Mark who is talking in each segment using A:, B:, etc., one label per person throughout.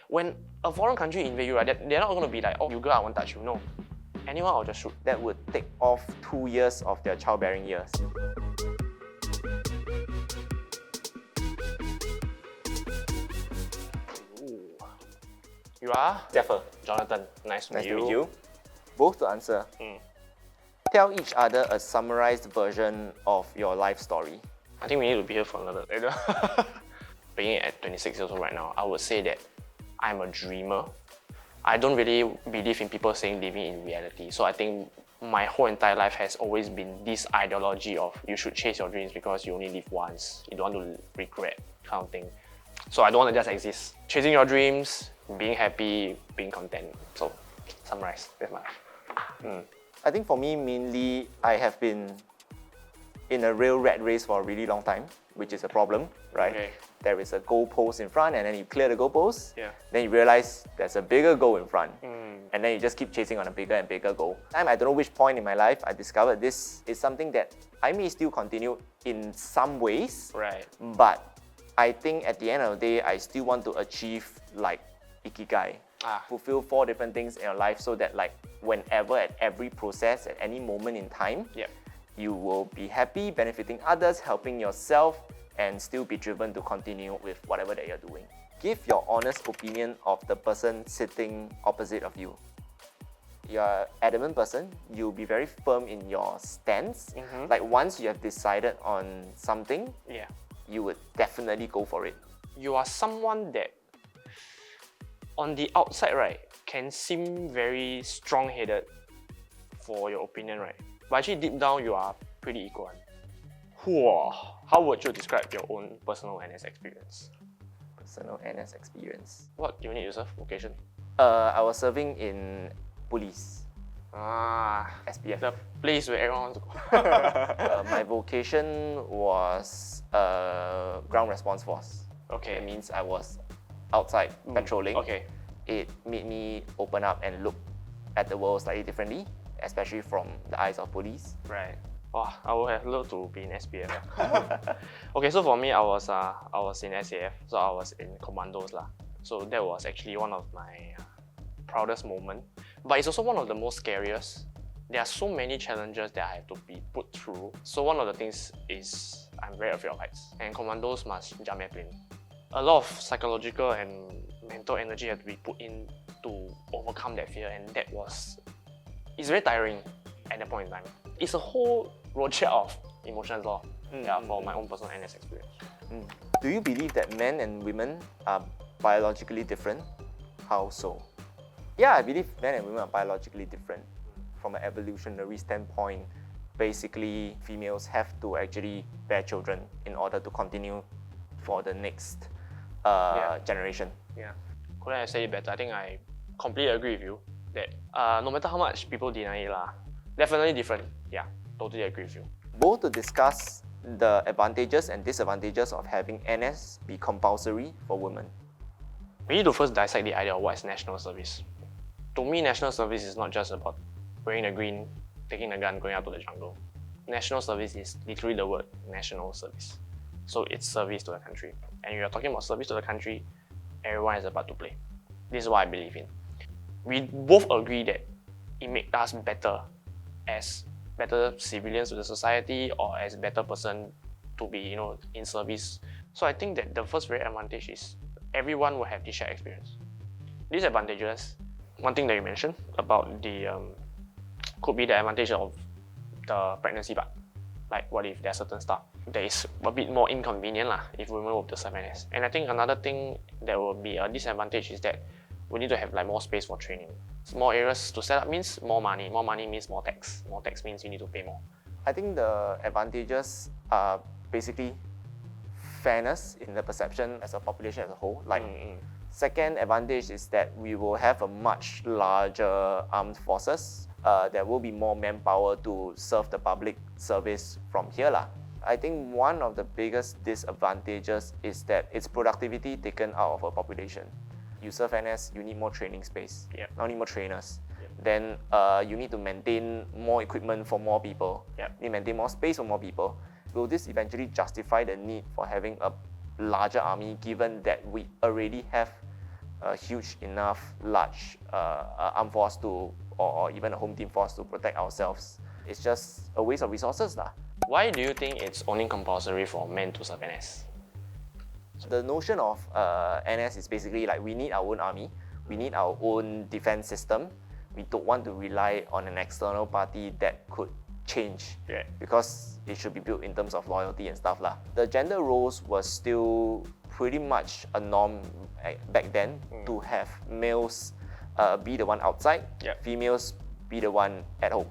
A: When a foreign country invade you, right, they're not going to be like, oh, you girl, I won't touch you. No. Anyone, I'll just shoot.
B: That would take off 2 years of their childbearing years.
A: Ooh. You are?
B: Zephyr.
A: Jonathan. Nice to meet you.
B: Both to answer. Tell each other a summarized version of your life story.
A: I think we need to be here for another. Being at 26 years old right now, I would say that I'm a dreamer. I don't really believe in people saying living in reality. So I think my whole entire life has always been this ideology of you should chase your dreams because you only live once. You don't want to regret kind of thing. So I don't want to just exist. Chasing your dreams, being happy, being content. So summarize, that's my life.
B: I think for me, mainly, I have been in a real rat race for a really long time, which is a problem, right?
A: Okay.
B: There is a goal post in front, and then you clear the goal post.
A: Yeah.
B: Then you realize there's a bigger goal in front, and then you just keep chasing on a bigger and bigger goal. I don't know which point in my life I discovered this is something that I may still continue in some ways,
A: Right.
B: but I think at the end of the day, I still want to achieve like ikigai. Fulfill 4 different things in your life so that like whenever at every process, at any moment in time, you will be happy, benefiting others, helping yourself, and still be driven to continue with whatever that you're doing. Give your honest opinion of the person sitting opposite of you. You're an adamant person, you'll be very firm in your stance. Like once you have decided on something, you would definitely go for it.
A: You are someone that on the outside, right, can seem very strong-headed for your opinion, right? But actually deep down, you are pretty equal. How would you describe your own personal NS experience?
B: Personal NS experience.
A: What unit you serve? Vocation?
B: I was serving in police. SPF.
A: The place where everyone wants to go.
B: My vocation was ground response force.
A: Okay.
B: That means I was outside patrolling.
A: Okay.
B: It made me open up and look at the world slightly differently, especially from the eyes of police.
A: Right. Wow, I would have loved to be in SPF. Okay, so for me, I was in SAF, so I was in commandos lah. So that was actually one of my proudest moments. But it's also one of the most scariest. There are so many challenges that I have to be put through. So one of the things is I'm very afraid of heights, and commandos must jump airplane. A lot of psychological and mental energy had to be put in to overcome that fear, and it's very tiring at that point in time. It's a whole roadshow of emotions for my own personal NS experience.
B: Do you believe that men and women are biologically different? How so? Yeah, I believe men and women are biologically different. From an evolutionary standpoint, basically females have to actually bear children in order to continue for the next generation.
A: Yeah, couldn't have said it better. I think I completely agree with you that no matter how much people deny it, definitely different. Yeah, totally agree with you.
B: Both to discuss the advantages and disadvantages of having NS be compulsory for women.
A: We need to first dissect the idea of what is national service. To me, national service is not just about wearing the green, taking the gun, going out to the jungle. National service is literally the word national service. So it's service to the country. And if you're talking about service to the country, everyone is about to play. This is what I believe in. We both agree that it makes us better as better civilians to the society or as a better person to be, in service. So I think that the first very advantage is everyone will have this shared experience. Disadvantages, one thing that you mentioned about the could be the advantage of the pregnancy part. Like what if there's certain stuff that is a bit more inconvenient if women were to serve NS. And I think another thing that will be a disadvantage is that we need to have more space for training. More areas to set up means more money. More money means more tax. More tax means you need to pay more.
B: I think the advantages are basically fairness in the perception as a population as a whole. Second advantage is that we will have a much larger armed forces. There will be more manpower to serve the public service from here. I think one of the biggest disadvantages is that it's productivity taken out of a population. You serve NS, you need more training space, not need more trainers. Then you need to maintain more equipment for more people. You need to maintain more space for more people. Will this eventually justify the need for having a larger army given that we already have a huge enough large armed force to, or even a home team force to protect ourselves. It's just a waste of resources lah.
A: Why do you think it's only compulsory for men to serve NS?
B: The notion of NS is basically like we need our own army, we need our own defense system. We don't want to rely on an external party that could change, because it should be built in terms of loyalty and stuff lah. The gender roles was still pretty much a norm back then, to have males be the one outside, females be the one at home.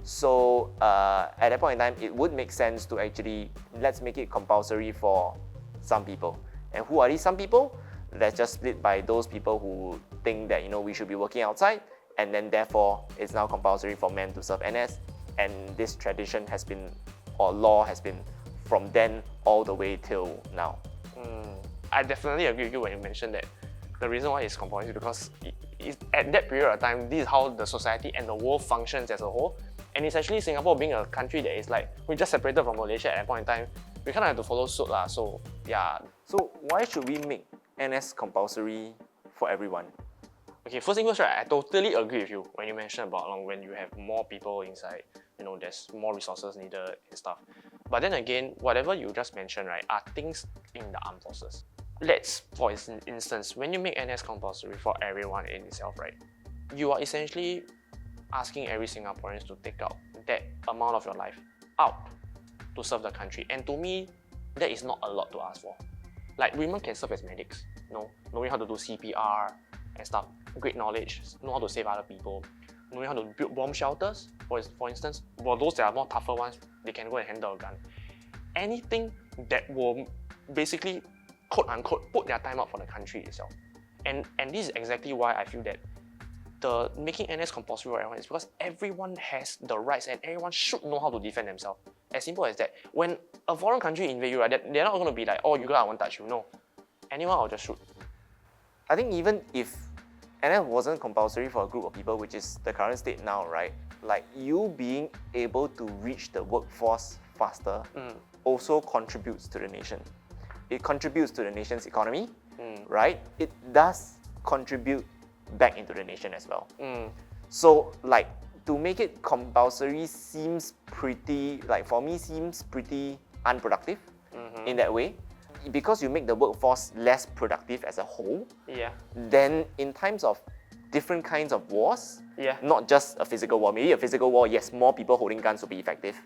B: So at that point in time, it would make sense to actually, let's make it compulsory for some people. And who are these some people? Let's just split by those people who think that, you know, we should be working outside, and then therefore it's now compulsory for men to serve NS. And this tradition has been, or law has been, from then all the way till now.
A: I definitely agree with you when you mentioned that the reason why it's compulsory is because at that period of time, this is how the society and the world functions as a whole. And it's actually Singapore being a country that is like, we just separated from Malaysia at that point in time, we kind of have to follow suit lah. So yeah.
B: So why should we make NS compulsory for everyone?
A: Okay, first thing first, right, I totally agree with you when you mentioned about when you have more people inside, you know, there's more resources needed and stuff. But then again, whatever you just mentioned, right, are things in the armed forces. Let's, for instance, when you make NS compulsory for everyone in itself, right, you are essentially asking every Singaporean to take out that amount of your life out to serve the country. And to me, that is not a lot to ask for. Like, women can serve as medics, you know, knowing how to do CPR and stuff, great knowledge, know how to save other people, knowing how to build bomb shelters, for instance. For those that are more tougher ones, they can go and handle a gun. Anything that will basically, quote unquote, put their time out for the country itself. And this is exactly why I feel that the making NS compulsory for everyone is because everyone has the rights and everyone should know how to defend themselves. As simple as that. When a foreign country invade you, right, they're not going to be like, oh, you guys, I won't touch you. No. Anyone will just shoot.
B: I think even if NS wasn't compulsory for a group of people, which is the current state now, right? Like, you being able to reach the workforce faster also contributes to the nation. It contributes to the nation's economy, right? It does contribute back into the nation as well. So, like, to make it compulsory seems pretty, like, for me, seems pretty unproductive in that way. Because you make the workforce less productive as a whole, then in times of different kinds of wars, not just a physical war, maybe a physical war, yes, more people holding guns will be effective.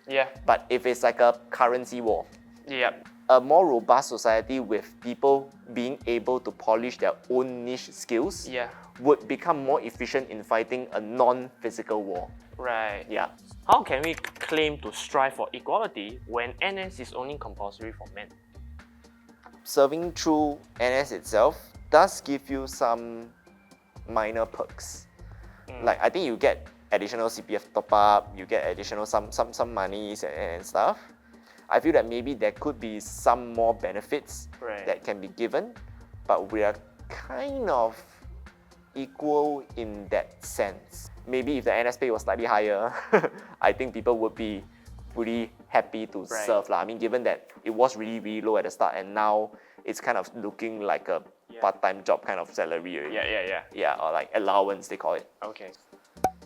B: But if it's like a currency war, a more robust society with people being able to polish their own niche skills would become more efficient in fighting a non-physical war.
A: Right. How can we claim to strive for equality when NS is only compulsory for men?
B: Serving through NS itself does give you some minor perks. Like, I think you get additional CPF top up, you get additional some monies and stuff. I feel that maybe there could be some more benefits that can be given, but we are kind of equal in that sense. Maybe if the NS pay was slightly higher, I think people would be pretty happy to serve lah. I mean, given that it was really low at the start, and now it's kind of looking like a part-time job kind of salary already. Yeah, or like allowance they call it.
A: Okay.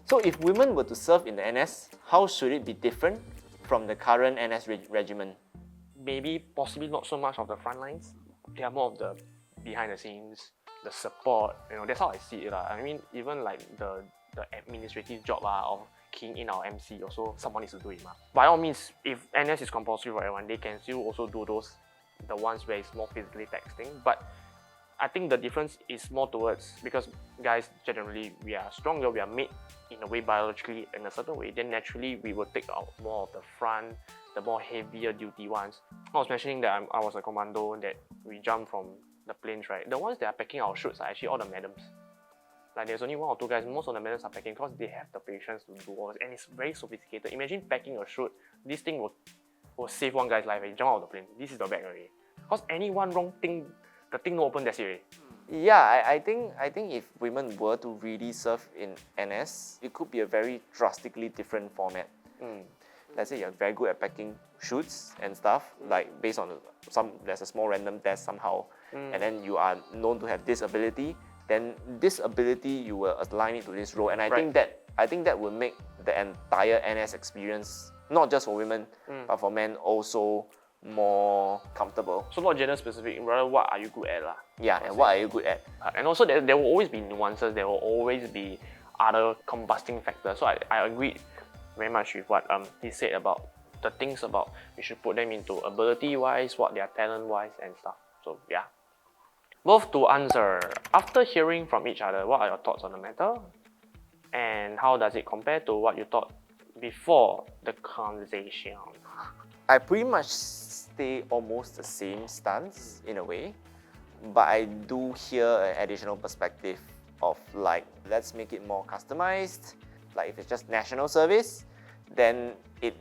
B: So if women were to serve in the NS, how should it be different from the current NS regimen?
A: Maybe possibly not so much of the front lines. They are more of the behind the scenes, the support. You know, that's how I see it lah. I mean, even like the administrative job of keying in our MC, also someone needs to do it. By all means, if NS is compulsory for everyone, they can still also do the ones where it's more physically taxing. But I think the difference is more towards, because guys generally we are stronger, we are made in a way biologically in a certain way, then naturally we will take out more of the front, the more heavier duty ones. I was mentioning that I was a commando, that we jump from the planes, right? The ones that are packing our chutes are actually all the madams. Like, there's only one or two guys, most of the madams are packing because they have the patience to do all this, and it's very sophisticated. Imagine packing a chute, this thing will save one guy's life and jump out of the plane. This is the bag already. Because any one wrong thing, the thing no open, that's it already.
B: Yeah, I think if women were to really serve in NS, it could be a very drastically different format. let's say you're very good at packing shoots and stuff, like based on there's a small random test somehow, and then you are known to have this ability, then this ability you will align it to this role, and I think that will make the entire NS experience, not just for women, but for men also more comfortable.
A: So not gender specific, rather what are you good at lah?
B: Yeah, and what are you good at?
A: And also there will always be nuances, there will always be other combusting factors. So I agree very much with what he said about the things about we should put them into ability wise, what their talent wise and stuff. So yeah. Both to answer, after hearing from each other, what are your thoughts on the matter? And how does it compare to what you thought before the conversation?
B: I pretty much stay almost the same stance in a way, but I do hear an additional perspective of like, let's make it more customized. Like if it's just national service, then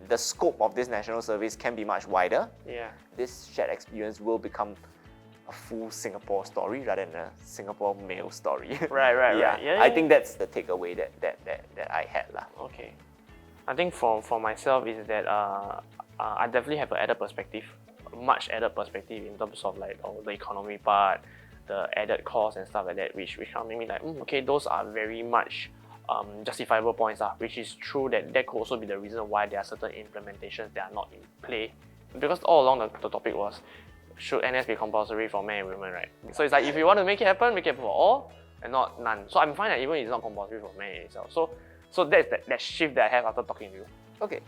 B: the scope of this national service can be much wider.
A: Yeah.
B: This shared experience will become a full Singapore story rather than a Singapore male story.
A: Right. Yeah,
B: I think that's the takeaway that I had lah.
A: Okay. I think for myself is that I definitely have an added perspective, much added perspective in terms of like the economy part, the added cost and stuff like that, which kind of made me like, okay, those are very much justifiable points, which is true that could also be the reason why there are certain implementations that are not in play. Because all along the topic was, should NS be compulsory for men and women, right? So it's like, if you want to make it happen, make it for all and not none. So I'm fine that even it's not compulsory for men itself. So that's that shift that I have after talking to you.
B: Okay,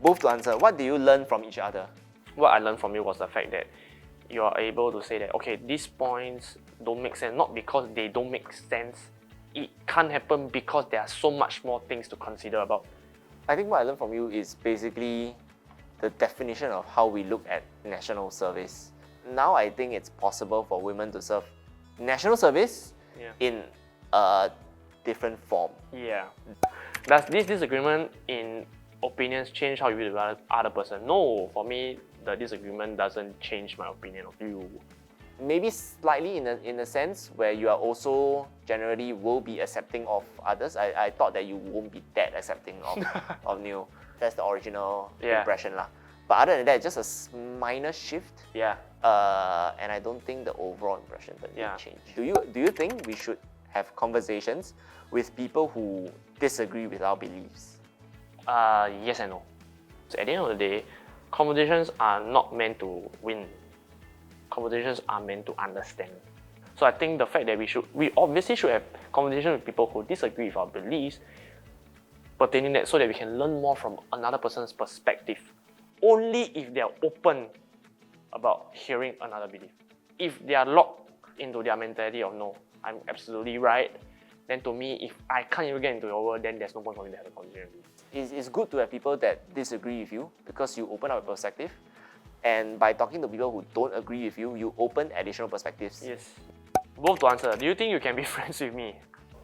B: both to answer, what do you learn from each other?
A: What I learned from you was the fact that you are able to say that, okay, these points don't make sense, not because they don't make sense. It can't happen because there are so much more things to consider about.
B: I think what I learned from you is basically the definition of how we look at national service. Now I think it's possible for women to serve national service in a different form.
A: Yeah. Does this disagreement in opinions change how you view the other person? No, for me, the disagreement doesn't change my opinion of you.
B: Maybe slightly in a sense where you are also generally will be accepting of others. I thought that you won't be that accepting of new. That's the original impression lah. But other than that, just a minor shift.
A: Yeah.
B: And I don't think the overall impression will change.
A: Yeah.
B: Do you think we should have conversations with people who disagree with our beliefs?
A: Yes and no. So at the end of the day, conversations are not meant to win. Conversations are meant to understand. So I think the fact that we obviously should have conversations with people who disagree with our beliefs, pertaining that so that we can learn more from another person's perspective. Only if they are open about hearing another belief. If they are locked into their mentality of no, I'm absolutely right, then to me, if I can't even get into your world, then there's no point for me to have a conversation with you.
B: It's good to have people that disagree with you because you open up a perspective. And by talking to people who don't agree with you, you open additional perspectives.
A: Yes. Both to answer, do you think you can be friends with me?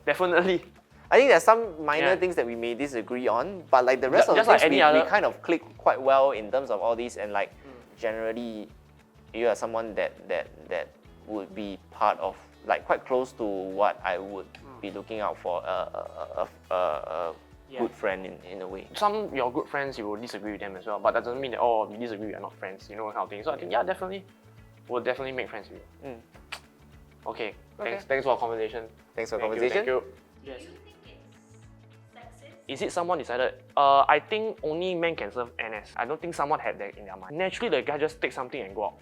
A: Definitely.
B: I think there's some minor things that we may disagree on, but like the rest of the
A: like
B: things, we kind of click quite well in terms of all these, and like generally, you are someone that would be part of, like quite close to what I would be looking out for a good friend in a way.
A: Some your good friends, you will disagree with them as well, but that doesn't mean that, oh, we disagree, we are not friends, you know, kind of thing. So I think, yeah, definitely, we'll definitely make friends with you. Okay, thanks for our conversation.
B: Thanks for the conversation.
A: Thank you.
C: Yes. Do you think it's sexist?
A: Is it someone decided? I think only men can serve NS. I don't think someone had that in their mind. Naturally, the guy just take something and go out.